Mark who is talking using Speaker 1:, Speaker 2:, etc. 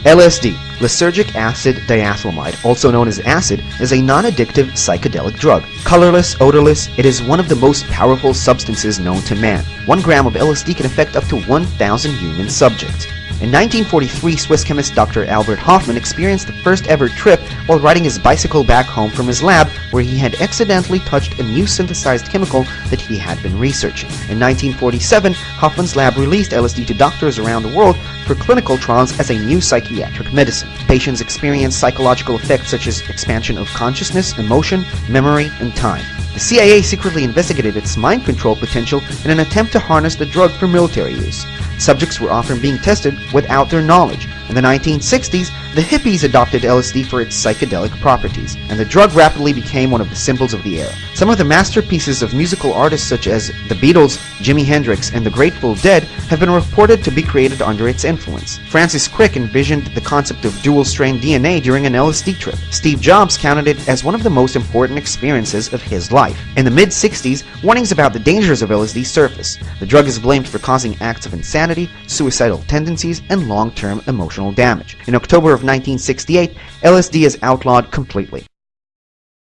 Speaker 1: LSD, lysergic acid diethylamide, also known as acid, is a non-addictive psychedelic drug. Colorless, odorless, it is one of the most powerful substances known to man. 1 gram of LSD can affect up to 1,000 human subjects. In 1943, Swiss chemist Dr. Albert Hofmann experienced the first ever trip while riding his bicycle back home from his lab, where he had accidentally touched a new synthesized chemical that he had been researching. In 1947, Hofmann's lab released LSD to doctors around the world for clinical trials as a new psychiatric medicine. Patients experienced psychological effects such as expansion of consciousness, emotion, memory, and time. The CIA secretly investigated its mind control potential in an attempt to harness the drug for military use. Subjects were often being tested without their knowledge. In the 1960s, the hippies adopted LSD for its psychedelic properties, and the drug rapidly became one of the symbols of the era. Some of the masterpieces of musical artists such as the Beatles, Jimi Hendrix, and the Grateful Dead have been reported to be created under its influence. Francis Crick envisioned the concept of dual-strain DNA during an LSD trip. Steve Jobs counted it as one of the most important experiences of his life. In the mid-60s, warnings about the dangers of LSD surfaced. The drug is blamed for causing acts of insanity, suicidal tendencies, and long-term emotional damage. In October of 1968, LSD is outlawed completely.